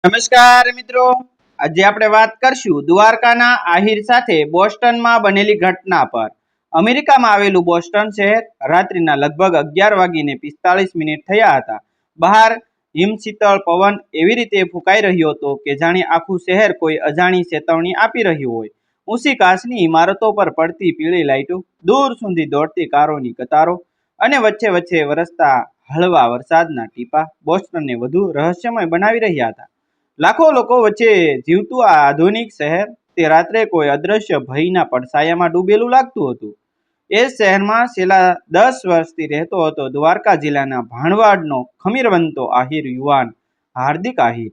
નમસ્કાર મિત્રો, આજે આપણે વાત કરશું દ્વારકાના આહિર સાથે બોસ્ટનમાં બનેલી ઘટના પર। અમેરિકામાં આવેલું બોસ્ટન શહેર રાત્રિના લગભગ 11:45 થયા હતા। બહાર હિમશીતળ પવન એવી રીતે ફૂંકાઈ રહ્યો હતો કે જાણે આખું શહેર કોઈ અજાણી ચેતવણી આપી રહ્યું હોય। ઊંચી કાચની ઇમારતો પર પડતી પીળી લાઇટો, દૂર સુધી દોડતી કારોની કતારો અને વચ્ચે વચ્ચે વરસતા હળવા વરસાદના ટીપા બોસ્ટનને વધુ રહસ્યમય બનાવી રહ્યા હતા। લાખો લોકો વચ્ચે જીવતું આ આધુનિક શહેર તે રાત્રે કોઈ અદ્રશ્ય ભયના પડછાયામાં ડૂબેલું લાગતું હતું। એ શહેરમાં છેલ્લા 10 વર્ષથી રહેતો હતો દ્વારકા જિલ્લાના ભાણવાડનો ખમીરવંતો આહિર યુવાન હાર્દિક આહિર।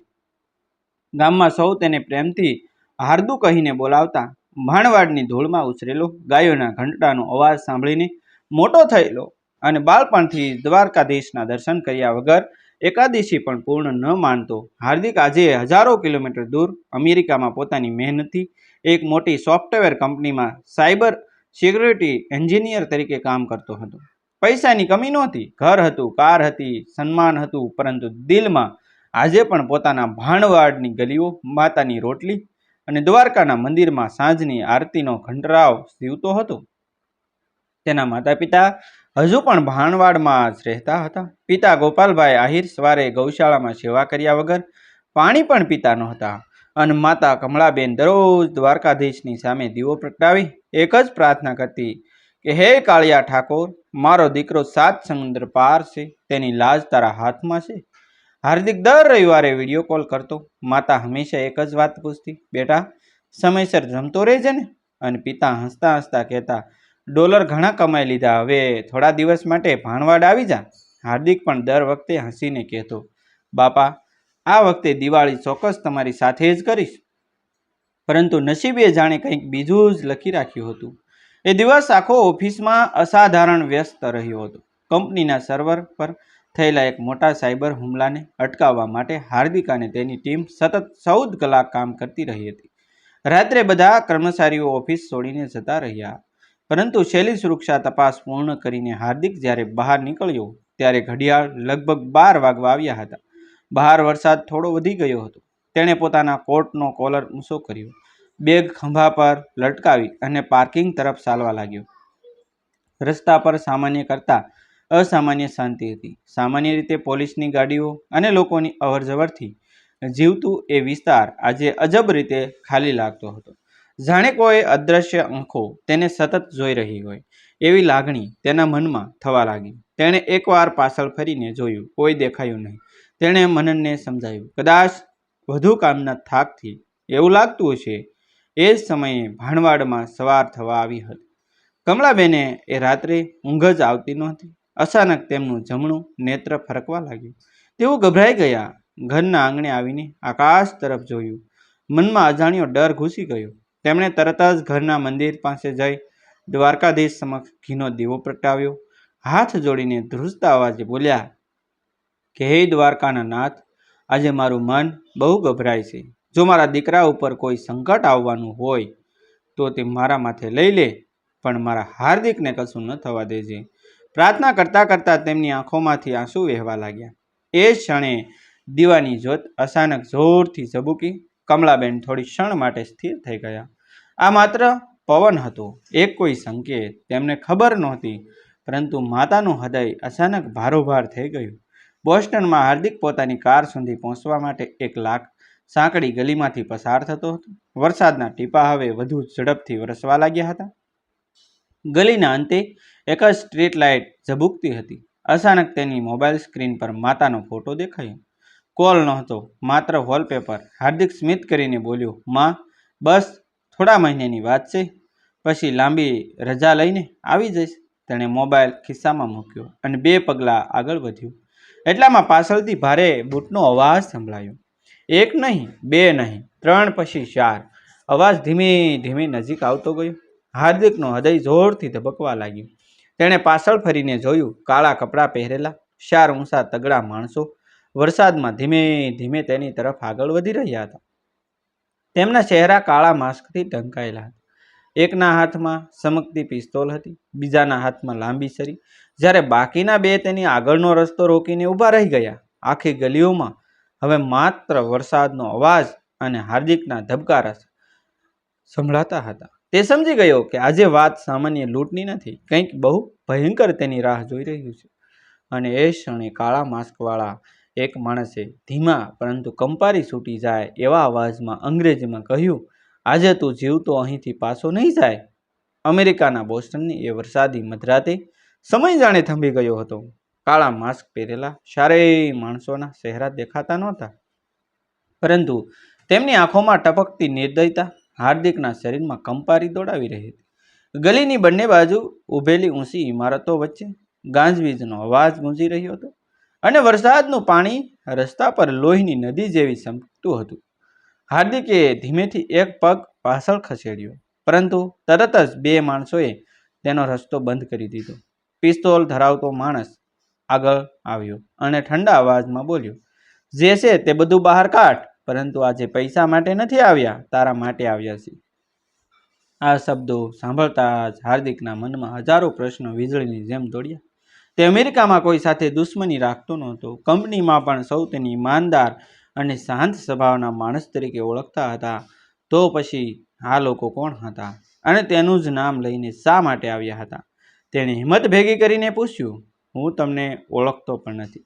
ગામમાં સૌ તેને પ્રેમથી હાર્દુ કહીને બોલાવતા। ભાણવાડની ધૂળમાં ઉછરેલો, ગાયોના ઘંટડાનો અવાજ સાંભળીને મોટો થયેલો અને બાળપણથી દ્વારકાધીશના દર્શન કર્યા વગર એકાદશી પણ પૂર્ણ ન માનતો હાર્દિક આજે હજારો કિલોમીટર દૂર અમેરિકામાં પોતાની મહેનતથી એક મોટી સોફ્ટવેર કંપનીમાં સાયબર સિક્યુરિટી એન્જિનિયર તરીકે કામ કરતો હતો। પૈસાની કમી નહોતી, ઘર હતું, કાર હતી, સન્માન હતું, પરંતુ દિલમાં આજે પણ પોતાના ભાણવાડની ગલીઓ, માતાની રોટલી અને દ્વારકાના મંદિરમાં સાંજની આરતીનો ઘંટરાવ જીવતો હતો। તેના માતા પિતા હજુ પણ ભાણવાડમાં જ રહેતા હતા। પિતા ગોપાલભાઈ આહિર સવારે ગૌશાળામાં સેવા કર્યા વગર પાણી પણ પીતા નહોતા અને માતા કમળાબેન દરરોજ દ્વારકાધીશની સામે દીવો પ્રગટાવી એક જ પ્રાર્થના કરતી કે હે કાળિયા ઠાકોર, મારો દીકરો 7 સમુદ્ર પાર છે, તેની લાજ તારા હાથમાં છે। હાર્દિક દર રવિવારે વિડીયો કોલ કરતો। માતા હંમેશા એક જ વાત પૂછતી, બેટા સમયસર જમતો રહેજે ને? અને પિતા હસતા હસતા કહેતા, ડોલર ઘણા કમાઈ લીધા, હવે થોડા દિવસ માટે ભાણવાડ આવી જા। હાર્દિક પણ દર વખતે હસીને કહેતો, બાપા આ વખતે દિવાળી ચોક્કસ તમારી સાથે જ કરીશ। પરંતુ નસીબે જાણે કંઈક બીજું જ લખી રાખ્યું હતું। એ દિવસ આખો ઓફિસમાં અસાધારણ વ્યસ્ત રહ્યો હતો। કંપનીના સર્વર પર થયેલા એક મોટા સાયબર હુમલાને અટકાવવા માટે હાર્દિક અને તેની ટીમ સતત 14 કલાક કામ કરતી રહી હતી। રાત્રે બધા કર્મચારીઓ ઓફિસ છોડીને જતા રહ્યા, પરંતુ છેલ્લી સુરક્ષા તપાસ પૂર્ણ કરીને હાર્દિક જ્યારે બહાર નીકળ્યો ત્યારે ઘડિયાળ લગભગ 12 વાગવા આવ્યા હતા। બહાર વરસાદ થોડો વધી ગયો હતો। તેણે પોતાના કોટનો કોલર ઊંચો કર્યો, બેગ ખંભા પર લટકાવી અને પાર્કિંગ તરફ ચાલવા લાગ્યો। રસ્તા પર સામાન્ય કરતાં અસામાન્ય શાંતિ હતી। સામાન્ય રીતે પોલીસની ગાડીઓ અને લોકોની અવરજવરથી જીવતું એ વિસ્તાર આજે અજબ રીતે ખાલી લાગતો હતો, જાણે કોઈ અદ્રશ્ય આંખો તેને સતત જોઈ રહી હોય એવી લાગણી તેના મનમાં થવા લાગી। તેણે એકવાર પાછળ ફરીને જોયું, કોઈ દેખાયું નહીં। તેણે મનને સમજાવ્યું, કદાચ વધુ કામના થાકથી એવું લાગતું હશે। એ જ સમયે ભાણવાડમાં સવાર થવા આવી હતી। કમળાબેને એ રાત્રે ઊંઘ જ આવતી નહોતી। અચાનક તેમનું જમણું નેત્ર ફરકવા લાગ્યું। તેઓ ગભરાઈ ગયા। ઘરના આંગણે આવીને આકાશ તરફ જોયું। મનમાં અજાણ્યો ડર ઘૂસી ગયો। તેમણે તરત જ ઘરના મંદિર પાસે જઈ દ્વારકાધીશ સમક્ષ ઘીનો દીવો પ્રગટાવ્યો। હાથ જોડીને ધ્રુજતા અવાજે બોલ્યા કે હે દ્વારકાના નાથ, આજે મારું મન બહુ ગભરાય છે। જો મારા દીકરા ઉપર કોઈ સંકટ આવવાનું હોય તો તે મારા માથે લઈ લે, પણ મારા હાર્દિકને કશું ન થવા દેજે। પ્રાર્થના કરતાં કરતાં તેમની આંખોમાંથી આંસુ વહેવા લાગ્યા। એ ક્ષણે દીવાની જ્યોત અચાનક જોરથી ઝબૂકી। કમળાબેન થોડી ક્ષણ માટે સ્થિર થઈ ગયા। આ માત્ર પવન હતો, એક કોઈ સંકેત તેમને ખબર નહોતી, પરંતુ માતાનું હૃદય અચાનક ભારોભાર થઈ ગયું। બોસ્ટનમાં હાર્દિક પોતાની કાર સુધી પહોંચવા માટે એક સાંકડી ગલીમાંથી પસાર થતો હતો। વરસાદના ટીપા હવે વધુ ઝડપથી વરસવા લાગ્યા હતા। ગલીના અંતે એક જ સ્ટ્રીટ લાઇટ ઝબૂકતી હતી। અચાનક તેની મોબાઈલ સ્ક્રીન પર માતાનો ફોટો દેખાયો। કોલ નહોતો, માત્ર વોલપેપર। હાર્દિક સ્મિત કરીને બોલ્યો, માં, બસ થોડા મહિનાની વાત છે, પછી લાંબી રજા લઈને આવી જઈશ। તેણે મોબાઈલ ખિસ્સામાં મૂક્યો અને 2 પગલાં આગળ વધ્યું। એટલામાં પાછળથી ભારે બૂટનો અવાજ સંભળાયો। 1 નહીં, 2 નહીં, 3, પછી 4। અવાજ ધીમે ધીમે નજીક આવતો ગયો। હાર્દિકનું હૃદય જોરથી ધબકવા લાગ્યું। તેણે પાછળ ફરીને જોયું। કાળા કપડાં પહેરેલા 4 ઊંચા તગડા માણસો વરસાદમાં ધીમે ધીમે તેની તરફ આગળ વધી રહ્યા હતા। તેમના ચહેરા કાળા માસ્કથી ઢંકાયેલા હતા। એકના હાથમાં ચમકતી પિસ્તોલ હતી, બીજાના હાથમાં લાંબી છરી, જ્યારે બાકીના 2 તેની આગળનો રસ્તો રોકીને ઊભા રહી ગયા। આખી ગલીઓમાં હવે માત્ર વરસાદનો અવાજ અને હાર્દિકના ધબકારા સંભળાતા હતા. તે સમજી ગયો કે આજે વાત સામાન્ય લૂંટની નથી, કંઈક બહુ ભયંકર તેની રાહ જોઈ રહ્યું છે. અને એ ક્ષણે કાળા માસ્કવાળા એક માણસે ધીમા પરંતુ કંપારી છૂટી જાય એવા અવાજમાં અંગ્રેજીમાં કહ્યું, આજે તું જીવતો અહીંથી પાછો નહીં જાય. અમેરિકાના બોસ્ટનની એ વરસાદી મધરાતે સમય જાણે થંભી ગયો હતો. કાળા માસ્ક પહેરેલા ચારેય માણસોના ચહેરા દેખાતા નહોતા, પરંતુ તેમની આંખોમાં ટપકતી નિર્દયતા હાર્દિકના શરીરમાં કંપારી દોડાવી રહી હતી. ગલીની બંને બાજુ ઉભેલી ઊંચી ઇમારતો વચ્ચે ગાજવીજનો અવાજ ગુંજી રહ્યો હતો અને વરસાદનું પાણી રસ્તા પર લોહીની નદી જેવી ચમકતું હતું. હાર્દિકે ધીમેથી એક પગ પાછળ ખસેડ્યો, પરંતુ તરત જ બે માણસોએ તેનો રસ્તો બંધ કરી દીધો. પિસ્તોલ ધરાવતો માણસ આગળ આવ્યો અને ઠંડા અવાજમાં બોલ્યો, જે છે તે બધું બહાર કાઢ, પરંતુ આજે પૈસા માટે નથી આવ્યા, તારા માટે આવ્યા છે. આ શબ્દો સાંભળતા જ હાર્દિકના મનમાં હજારો પ્રશ્નો વીજળીની જેમ દોડ્યા. તે અમેરિકામાં કોઈ સાથે દુશ્મની રાખતો નહોતો, કંપનીમાં પણ સૌથી ઈમાનદાર અને શાંત સ્વભાવના માણસ તરીકે ઓળખતા હતા. તો પછી આ લોકો કોણ હતા અને તેનું જ નામ લઈને શા માટે આવ્યા હતા? તેણે હિંમત ભેગી કરીને પૂછ્યું, હું તમને ઓળખતો પણ નથી.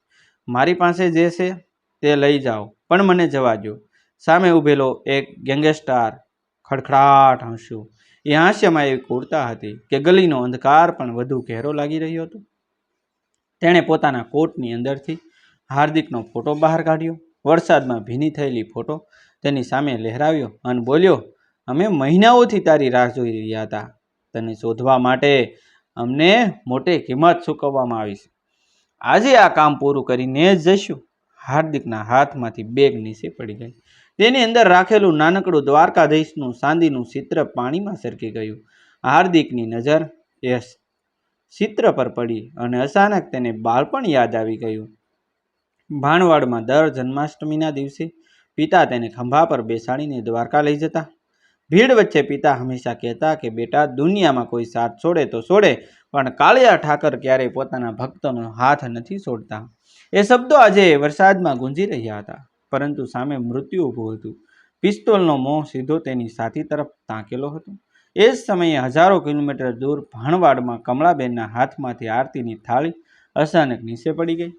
મારી પાસે જે છે તે લઈ જાઓ, પણ મને જવા દો. સામે ઊભેલો એક ગેંગસ્ટર ખડખડાટ હસ્યો. એ હાસ્યમાં એવી ક્રૂરતા હતી કે ગલીનો અંધકાર પણ વધુ ઘેરો લાગી રહ્યો હતો. તેણે પોતાના કોટની અંદરથી હાર્દિકનો ફોટો બહાર કાઢ્યો, વરસાદમાં ભીની થયેલી ફોટો તેની સામે લહેરાવ્યો અને બોલ્યો, અમે મહિનાઓથી તારી રાહ જોઈ રહ્યા હતા. તને શોધવા માટે અમને મોટી કિંમત ચૂકવવામાં આવી છે. આજે આ કામ પૂરું કરીને જ જઈશું. હાર્દિકના હાથમાંથી બેગ નીચે પડી ગઈ. તેની અંદર રાખેલું નાનકડું દ્વારકાધીશનું ચાંદીનું ચિત્ર પાણીમાં સરકી ગયું. હાર્દિકની નજર એ ચિત્ર પર પડી અને અચાનક તેને બાળપણ યાદ આવી ગયું. ભાણવાડમાં દર જન્માષ્ટમીના દિવસે પિતા તેને ખંભા પર બેસાડીને દ્વારકા લઈ જતા. ભીડ વચ્ચે પિતા હંમેશા કહેતા કે બેટા, દુનિયામાં કોઈ સાથ છોડે તો છોડે, પણ કાળિયા ઠાકર ક્યારેય પોતાના ભક્તોનો હાથ નથી છોડતા. એ શબ્દો આજે વરસાદમાં ગુંજી રહ્યા હતા, પરંતુ સામે મૃત્યુ ઊભું હતું. પિસ્તોલનો મોં સીધો તેની છાતી તરફ તાકેલો હતો. એ જ સમયે હજારો કિલોમીટર દૂર ભાણવાડમાં કમળાબેનના હાથમાંથી આરતીની થાળી અચાનક નીચે પડી ગઈ.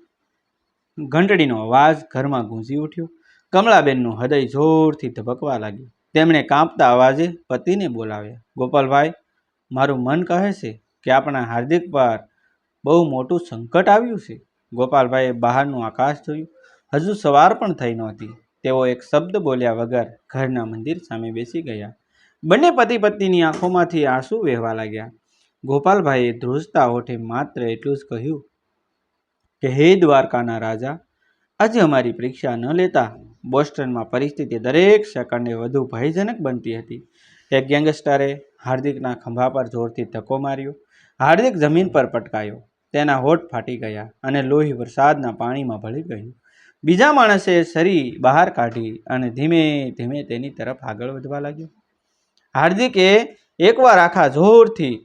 ઘંટડીનો અવાજ ઘરમાં ગુંજી ઉઠ્યો. કમળાબેનનું હૃદય જોરથી ધબકવા લાગ્યું. તેમણે કાંપતા અવાજે પતિને બોલાવ્યા, ગોપાલભાઈ, મારું મન કહે છે કે આપણા હાર્દિક પર બહુ મોટું સંકટ આવ્યું છે. ગોપાલભાઈએ બહારનું આકાશ જોયું. હજુ સવાર પણ થઈ નહોતી. તેઓ એક શબ્દ બોલ્યા વગર ઘરના મંદિર સામે બેસી ગયા. બંને પતિ પત્નીની આંખોમાંથી આંસુ વહેવા લાગ્યા. ગોપાલભાઈએ ધ્રુજતા હોઠે માત્ર એટલું જ કહ્યું કે હે દ્વારકાના રાજા, આજે અમારી પરીક્ષા ન લેતા. બોસ્ટનમાં પરિસ્થિતિ દરેક સેકન્ડે વધુ ભયજનક બનતી હતી. એક ગેંગસ્ટરે હાર્દિકના ખંભા પર જોરથી ધક્કો માર્યો. હાર્દિક જમીન પર પટકાયો. તેના હોઠ ફાટી ગયા અને લોહી વરસાદના પાણીમાં ભળી ગયું. બીજા માણસે છરી બહાર કાઢી અને ધીમે ધીમે તેની તરફ આગળ વધવા લાગ્યો. હાર્દિકે એકવાર આખા જોરથી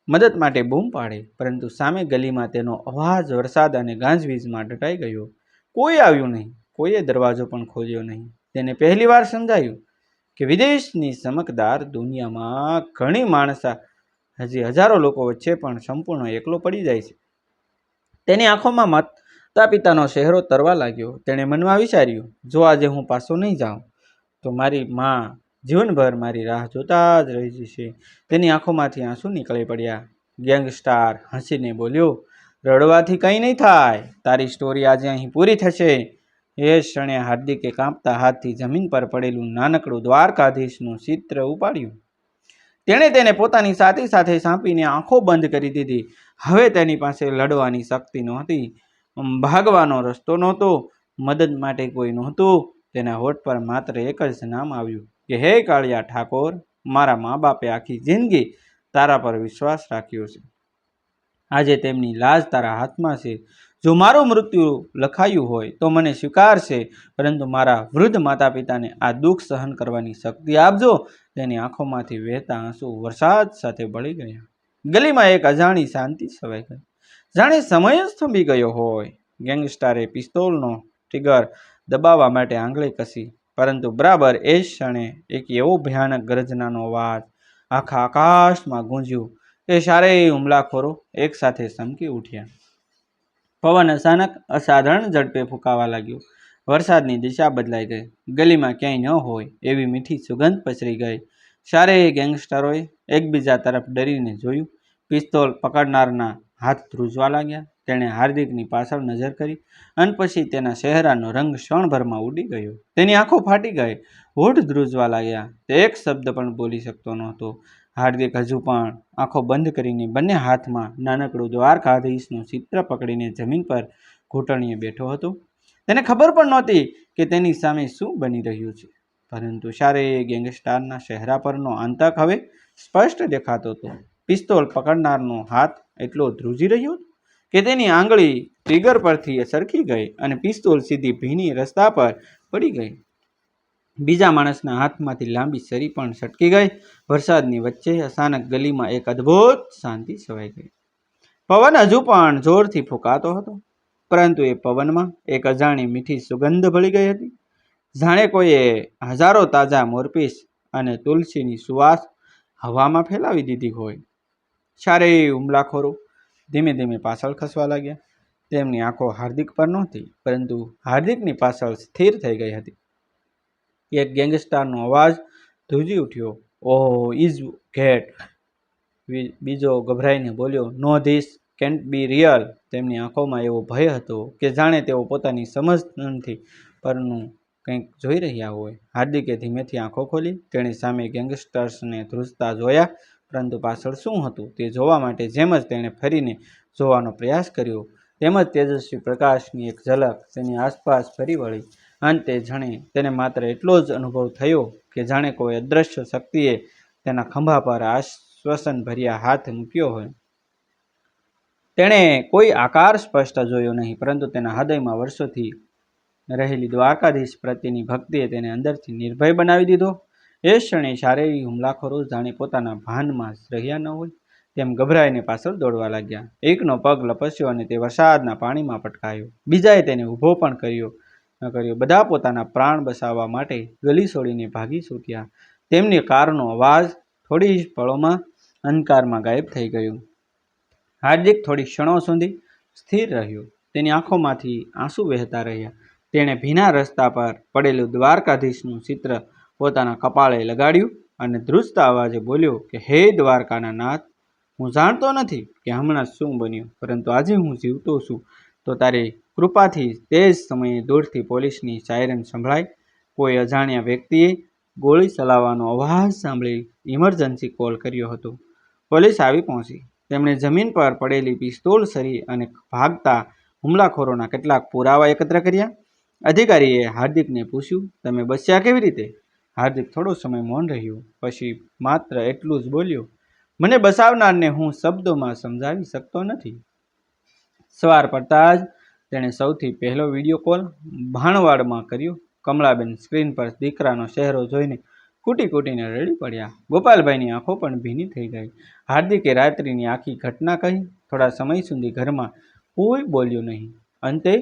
મદદ માટે બૂમ પાડી, પરંતુ સામે ગલીમાં તેનો અવાજ વરસાદ અને ગાજવીજમાં દટાઈ ગયો. કોઈ આવ્યું નહીં. કોઈએ દરવાજો પણ ખોલ્યો નહીં. તેને પહેલીવાર સમજાયું કે વિદેશની ચમકદાર દુનિયામાં ઘણી માણસા હજી હજારો લોકો વચ્ચે પણ સંપૂર્ણ એકલો પડી જાય છે. તેની આંખોમાં માતા પિતાનો ચહેરો તરવા લાગ્યો. તેણે મનમાં વિચાર્યું, જો આજે હું પાછો નહીં જાઉં તો મારી માં જીવનભર મારી રાહ જોતા જ રહી જશે. તેની આંખોમાંથી આંસુ નીકળી પડ્યા. ગેંગસ્ટર હસીને બોલ્યો, રડવાથી કંઈ નહીં થાય. તારી સ્ટોરી આજે અહીં પૂરી થશે. એ ક્ષણે હાર્દિકે કાંપતા હાથથી જમીન પર પડેલું નાનકડું દ્વારકાધીશનું ચિત્ર ઉપાડ્યું. તેણે તેને પોતાની છાતી સાથે સાંપીને આંખો બંધ કરી દીધી. હવે તેની પાસે લડવાની શક્તિ નહોતી, ભાગવાનો રસ્તો નહોતો, મદદ માટે કોઈ નહોતું. તેના હોઠ પર માત્ર એક જ નામ આવ્યું કે હે કાળિયા ઠાકોર, મારા મા બાપે આખી જિંદગી તારા પર વિશ્વાસ રાખ્યો છે. આજે તેમની લાજ તારા હાથમાં છે. જો મારું મૃત્યુ લખાયું હોય તો મને સ્વીકારશે, પરંતુ મારા વૃદ્ધ માતા પિતાને આ દુઃખ સહન કરવાની શક્તિ આપજો. તેની આંખોમાંથી વહેતા આંસુ વરસાદ સાથે ભળી ગયા. ગલીમાં એક અજાણી શાંતિ છવાઈ ગઈ, જાણે સમય જ થંભી ગયો હોય. ગેંગસ્ટરે પિસ્તોલનો ટ્રિગર દબાવવા માટે આંગળી કસી, પરંતુ બરાબર એ જ ક્ષણે એક એવો ભયાનક ગર્જનાનો અવાજ આખા આકાશમાં ગુંજ્યું કે ચારેય હુમલાખોરો એક સાથે ચમકી ઉઠ્યા. પવન અચાનક અસાધારણ ઝડપે ફૂંકાવા લાગ્યો. વરસાદની દિશા બદલાઈ ગઈ. ગલીમાં ક્યાંય ન હોય એવી મીઠી સુગંધ પસરી ગઈ. ચારેય ગેંગસ્ટરોએ એકબીજા તરફ ડરીને જોયું. પિસ્તોલ પકડનારના હાથ ધ્રુજવા લાગ્યા. તેણે હાર્દિકની પાછળ નજર કરી અને પછી તેના ચહેરાનો રંગ ક્ષણભરમાં ઉડી ગયો. તેની આંખો ફાટી ગઈ, હોઠ ધ્રુજવા લાગ્યા. તે એક શબ્દ પણ બોલી શકતો નહોતો. હાર્દિક હજુ પણ આંખો બંધ કરીને બંને હાથમાં નાનકડું દ્વારકાધીશનું ચિત્ર પકડીને જમીન પર ઘૂંટણીએ બેઠો હતો. તેને ખબર પણ નહોતી કે તેની સામે શું બની રહ્યું છે, પરંતુ ચારેય ગેંગસ્ટરના ચહેરા પરનો આતંક હવે સ્પષ્ટ દેખાતો હતો. પિસ્તોલ પકડનારનો હાથ એટલો ધ્રુજી રહ્યો હતો કે તેની આંગળી ટ્રિગર પરથી સરકી ગઈ અને પિસ્તોલ સીધી ભીની રસ્તા પર પડી ગઈ. બીજા માણસના હાથમાંથી લાંબી છરી પણ છટકી ગઈ. વરસાદની વચ્ચે અચાનક ગલીમાં એક અદ્ભુત શાંતિ છવાઈ ગઈ. પવન હજુ પણ જોરથી ફૂંકાતો હતો, પરંતુ એ પવનમાં એક અજાણી મીઠી સુગંધ ભળી ગઈ હતી, જાણે કોઈએ હજારો તાજા મોરપીસ અને તુલસીની સુવાસ હવામાં ફેલાવી દીધી હોય. ચારેય હુમલાખોરો ધીમે ધીમે પાછળ ખસવા લાગ્યા. તેમની આંખો હાર્દિક પર નહોતી, પરંતુ હાર્દિકની પાછળ સ્થિર થઈ ગઈ હતી. એક ગેંગસ્ટરનો અવાજ ધ્રુજી ઉઠ્યો, "ઓહ, ઇઝ ગેટ." બીજો ગભરાઈને બોલ્યો, "નો, ધીસ કેન્ટ બી રિયલ." તેમની આંખોમાં એવો ભય હતો કે જાણે તેઓ પોતાની સમજણથી પરનું કંઈક જોઈ રહ્યા હોય. હાર્દિકે ધીમેથી આંખો ખોલી. તેણે સામે ગેંગસ્ટર્સને ધ્રુજતા જોયા, પરંતુ પાછળ શું હતું તે જોવા માટે જેમ જ તેણે ફરીને જોવાનો પ્રયાસ કર્યો, તેમ જ તેજસ્વી પ્રકાશની એક ઝલક તેની આસપાસ ફરી વળી. અંતે તેને માત્ર એટલો જ અનુભવ થયો કે જાણે કોઈ અદૃશ્ય શક્તિએ તેના ખભા પર આશ્વાસનભર્યા હાથ મૂક્યો હોય. તેણે કોઈ આકાર સ્પષ્ટ જોયો નહીં, પરંતુ તેના હૃદયમાં વર્ષોથી રહેલી દ્વારકાધીશ પ્રત્યેની ભક્તિએ તેને અંદરથી નિર્ભય બનાવી દીધો. એ ક્ષણે ચારેય હુમલાખોરો જાણે પોતાના ભાનમાં રહ્યા ન હોય તેમ ગભરાઈને પાછળ દોડવા લાગ્યા. એકનો પગ લપસ્યો અને તે વરસાદના પાણીમાં પટકાયો. બીજાએ તેને ઊભો પણ કર્યો. બધા પોતાના પ્રાણ બચાવવા માટે ગલી છોડીને ભાગી છૂટ્યા. તેમની કારનો અવાજ થોડી જ પળોમાં અંધકારમાં ગાયબ થઈ ગયો. હાર્દિક થોડી ક્ષણો સુધી સ્થિર રહ્યો. તેની આંખોમાંથી આંસુ વહેતા રહ્યા. તેણે ભીના રસ્તા પર પડેલું દ્વારકાધીશનું ચિત્ર પોતાના કપાળે લગાડ્યું અને ધ્રુજતા અવાજે બોલ્યો કે, "હે દ્વારકાના નાથ, હું જાણતો નથી કે હમણાં શું બન્યું, પરંતુ આજે હું જીવતો છું તો તારી કૃપાથી." તે જ સમયે દૂરથી પોલીસની સાયરન સંભળાઈ. કોઈ અજાણ્યા વ્યક્તિએ ગોળી ચલાવવાનો અવાજ સાંભળી ઇમરજન્સી કોલ કર્યો હતો. પોલીસ આવી પહોંચી. તેમણે જમીન પર પડેલી પિસ્તોલ, છરી અને ભાગતા હુમલાખોરોના કેટલાક પુરાવા એકત્ર કર્યા. અધિકારીએ હાર્દિકને પૂછ્યું, "તમે બચ્યા કેવી રીતે?" હાર્દિક થોડો સમય મૌન રહ્યો, પછી માત્ર એટલું જ બોલ્યો, "મને બચાવનારને હું શબ્દોમાં સમજાવી શકતો નથી." સવાર પડતા જ તેણે સૌથી પહેલો વિડીયો કોલ ભાણવાડમાં કર્યો. કમળાબેન સ્ક્રીન પર દીકરાનો ચહેરો જોઈને કૂટી કૂટીને રડી પડ્યા. ગોપાલભાઈની આંખો પણ ભીની થઈ ગઈ. હાર્દિકે રાત્રિની આખી ઘટના કહી. થોડા સમય સુધી ઘરમાં કોઈ બોલ્યું નહીં. અંતે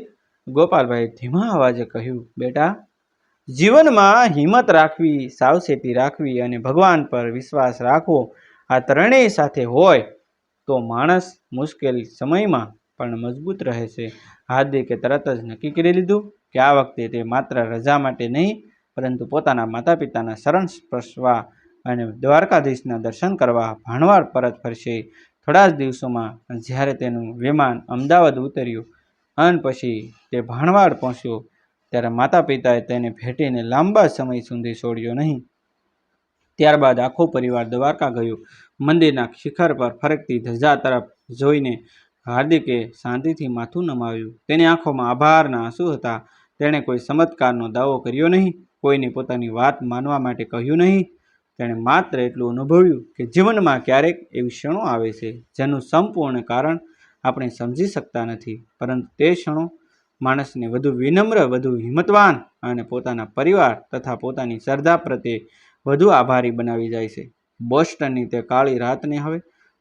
ગોપાલભાઈએ ધીમા અવાજે કહ્યું, "બેટા, જીવનમાં હિંમત રાખવી, સાવચેતી રાખવી અને ભગવાન પર વિશ્વાસ રાખવો, આ ત્રણેય સાથે હોય તો માણસ મુશ્કેલ સમયમાં પણ મજબૂત રહે છે." હાર્દિકે તરત જ નક્કી કરી લીધું કે આ વખતે તે માત્ર રજા માટે નહીં, પરંતુ પોતાના માતા પિતાના શરણ સ્પર્શવા અને દ્વારકાધીશના દર્શન કરવા ભાણવાડ પરત ફરશે. થોડા જ દિવસોમાં જ્યારે તેનું વિમાન અમદાવાદ ઉતર્યું અને પછી તે ભાણવાડ પહોંચ્યો, ત્યારે માતા પિતાએ તેને ભેટીને લાંબા સમય સુધી છોડ્યો નહીં. ત્યારબાદ આખો પરિવાર દ્વારકા ગયો. મંદિરના શિખર પર ફરકતી ધજા તરફ જોઈને હાર્દિકે શાંતિથી માથું નમાવ્યું. તેની આંખોમાં આભારના આંસુ હતા. તેણે કોઈ ચમત્કારનો દાવો કર્યો નહીં, કોઈને પોતાની વાત માનવા માટે કહ્યું નહીં. તેણે માત્ર એટલું અનુભવ્યું કે જીવનમાં ક્યારેક એવી ક્ષણો આવે છે જેનું સંપૂર્ણ કારણ આપણે સમજી શકતા નથી, પરંતુ તે ક્ષણો માણસને વધુ વિનમ્ર, વધુ હિંમતવાન અને પોતાના પરિવાર તથા પોતાની શ્રદ્ધા પ્રત્યે વધુ આભારી બનાવી જાય છે. બોસ્ટનની તે કાળી રાતને હવે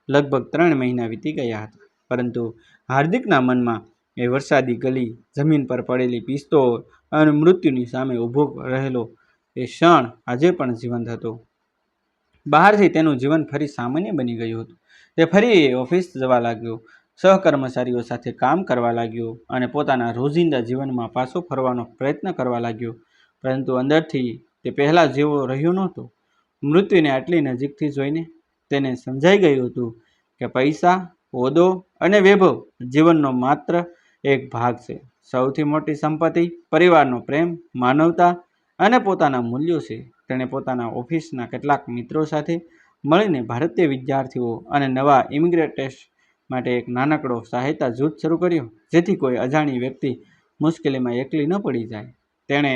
લગભગ 3 મહિના વીતી ગયા હતા, પરંતુ હાર્દિકના મનમાં એ વરસાદી ગલી, જમીન પર પડેલી પિસ્તોલ અને મૃત્યુની સામે ઊભો રહેલો એ ક્ષણ આજે પણ જીવંત હતો. બહારથી તેનું જીવન ફરી સામાન્ય બની ગયું હતું. તે ફરી ઓફિસ જવા લાગ્યો, સહકર્મચારીઓ સાથે કામ કરવા લાગ્યો અને પોતાના રોજિંદા જીવનમાં પાછો ફરવાનો પ્રયત્ન કરવા લાગ્યો. પરંતુ અંદરથી તે પહેલાં જેવો રહ્યો નહોતો. મૃત્યુને આટલી નજીકથી જોઈને તેને સમજાઈ ગયું હતું કે પૈસા, હોદ્દો અને વૈભવ જીવનનો માત્ર એક ભાગ છે. સૌથી મોટી સંપત્તિ પરિવારનો પ્રેમ, માનવતા અને પોતાના મૂલ્યો છે. તેણે પોતાના ઓફિસના કેટલાક મિત્રો સાથે મળીને ભારતીય વિદ્યાર્થીઓ અને નવા ઇમિગ્રન્ટ્સ માટે એક નાનકડો સહાયતા જૂથ શરૂ કર્યો, જેથી કોઈ અજાણી વ્યક્તિ મુશ્કેલીમાં એકલી ન પડી જાય. તેણે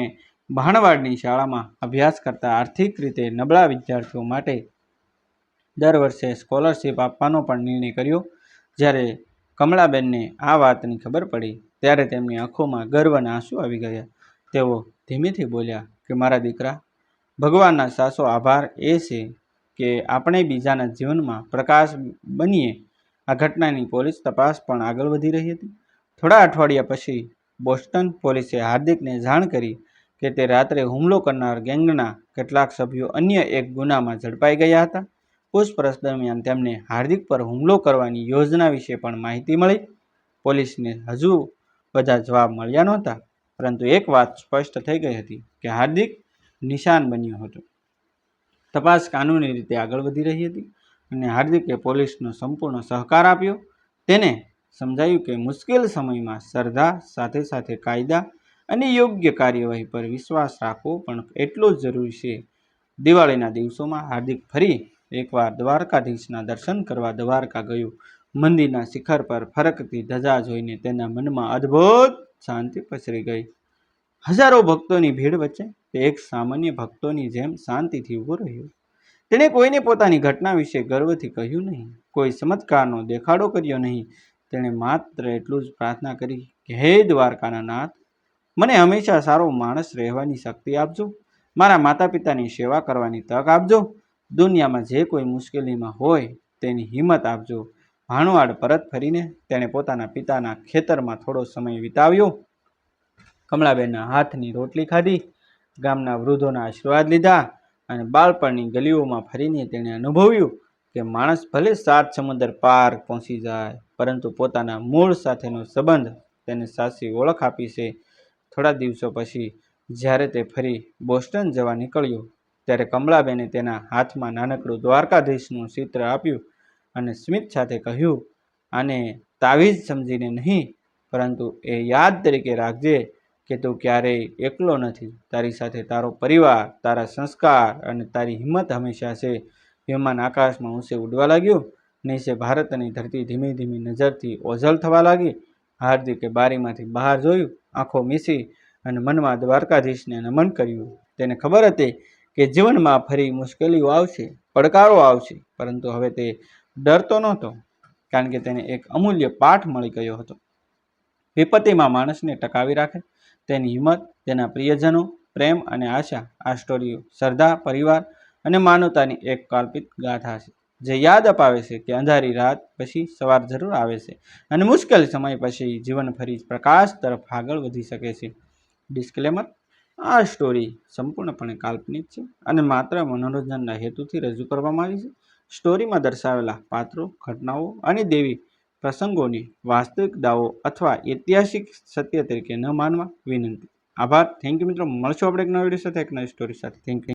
ભાણવાડની શાળામાં અભ્યાસ કરતા આર્થિક રીતે નબળા વિદ્યાર્થીઓ માટે દર વર્ષે સ્કોલરશિપ આપવાનો પણ નિર્ણય કર્યો. જ્યારે કમળાબેનને આ વાતની ખબર પડી ત્યારે તેમની આંખોમાં ગર્વના આંસુ આવી ગયા. તેઓ ધીમેથી બોલ્યા કે મારા દીકરા, ભગવાનના સાચો આભાર એ છે કે આપણે બીજાના જીવનમાં પ્રકાશ બનીએ. આ ઘટનાની પોલીસ તપાસ પણ આગળ વધી રહી હતી. થોડા અઠવાડિયા પછી બોસ્ટન પોલીસે હાર્દિકને જાણ કરી કે તે રાત્રે હુમલો કરનાર ગેંગના કેટલાક સભ્યો અન્ય એક ગુનામાં ઝડપાઈ ગયા હતા. પૂછપરછ દરમિયાન તેમને હાર્દિક પર હુમલો કરવાની યોજના વિશે પણ માહિતી મળી. પોલીસને હજુ બધા જવાબ મળ્યા નહોતા, પરંતુ એક વાત સ્પષ્ટ થઈ ગઈ હતી કે હાર્દિક નિશાન બન્યો હતો. તપાસ કાનૂની રીતે આગળ વધી રહી હતી અને હાર્દિકે પોલીસનો સંપૂર્ણ સહકાર આપ્યો. તેને સમજાયું કે મુશ્કેલ સમયમાં શ્રદ્ધા સાથે સાથે કાયદા અને યોગ્ય કાર્યવાહી પર વિશ્વાસ રાખવો પણ એટલો જ જરૂરી છે. દિવાળીના દિવસોમાં હાર્દિક ફરી એકવાર દ્વારકાધીશના દર્શન કરવા દ્વારકા ગયો. મંદિરના શિખર પર ફરકતી ધજા જોઈને તેના મનમાં અદ્ભુત શાંતિ પ્રસરી ગઈ. હજારો ભક્તોની ભીડ વચ્ચે તે એક સામાન્ય ભક્તોની જેમ શાંતિથી ઊભો રહ્યો. તેણે કોઈને પોતાની ઘટના વિશે ગર્વથી કહ્યું નહીં, કોઈ ચમત્કારનો દેખાડો કર્યો નહીં. તેણે માત્ર એટલું જ પ્રાર્થના કરી કે હે દ્વારકાના નાથ, મને હંમેશા સારો માણસ રહેવાની શક્તિ આપજો. મારા માતા પિતાની સેવા કરવાની તક આપજો. દુનિયામાં જે કોઈ મુશ્કેલીમાં હોય તેની હિંમત આપજો. ભાણવાડ પરત ફરીને તેણે પોતાના પિતાના ખેતરમાં થોડો સમય વિતાવ્યો. કમળાબેનના હાથની રોટલી ખાધી, ગામના વૃદ્ધોના આશીર્વાદ લીધા અને બાળપણની ગલીઓમાં ફરીને તેણે અનુભવ્યું કે માણસ ભલે 7 સમુદ્ર પાર પહોંચી જાય, પરંતુ પોતાના મૂળ સાથેનો સંબંધ તેને સાચી ઓળખ આપી છે. થોડા દિવસો પછી જ્યારે તે ફરી બોસ્ટન જવા નીકળ્યો ત્યારે કમળાબેને તેના હાથમાં નાનકડું દ્વારકાધીશનું ચિત્ર આપ્યું અને સ્મિત સાથે કહ્યું, આને તાવીજ સમજીને નહીં, પરંતુ એ યાદ તરીકે રાખજે કે તું ક્યારેય એકલો નથી. તારી સાથે તારો પરિવાર, તારા સંસ્કાર અને તારી હિંમત હંમેશા છે. વિમાન આકાશમાં ઊંચે ઉડવા લાગ્યું. નીચે ભારતની ધરતી ધીમે ધીમે નજરથી ઓઝલ થવા લાગી. હાર્દિકે બારીમાંથી બહાર જોયું, આંખો મીચી અને મનમાં દ્વારકાધીશને નમન કર્યું. તેને ખબર હતી કે જીવનમાં ફરી મુશ્કેલીઓ આવશે, પડકારો આવશે, પરંતુ હવે તે ડરતો નહોતો, કારણ કે તેને એક અમૂલ્ય પાઠ મળી ગયો હતો. વિપત્તિમાં માણસને ટકાવી રાખે તેની હિંમત, તેના પ્રિયજનો, પ્રેમ અને આશા. આ સ્ટોરીઓ શ્રદ્ધા, પરિવાર અને માનવતાની એક કલ્પિત ગાથા છે, જે યાદ અપાવે છે કે અંધારી રાત પછી સવાર જરૂર આવે છે અને મુશ્કેલ સમય પછી જીવન ફરી પ્રકાશ તરફ આગળ વધી શકે છે. ડિસ્ક્લેમર: આ સ્ટોરી સંપૂર્ણપણે કાલ્પનિક છે અને માત્ર મનોરંજનના હેતુથી રજૂ કરવામાં આવી છે. સ્ટોરીમાં દર્શાવેલા પાત્રો, ઘટનાઓ અને દૈવી પ્રસંગોને વાસ્તવિકતાઓ અથવા ઐતિહાસિક સત્ય તરીકે ન માનવા વિનંતી. આભાર. થેન્ક યુ મિત્રો. મળશું આપણે એક નવા વિડીયો સાથે, એક નવી સ્ટોરી સાથે. Thank you.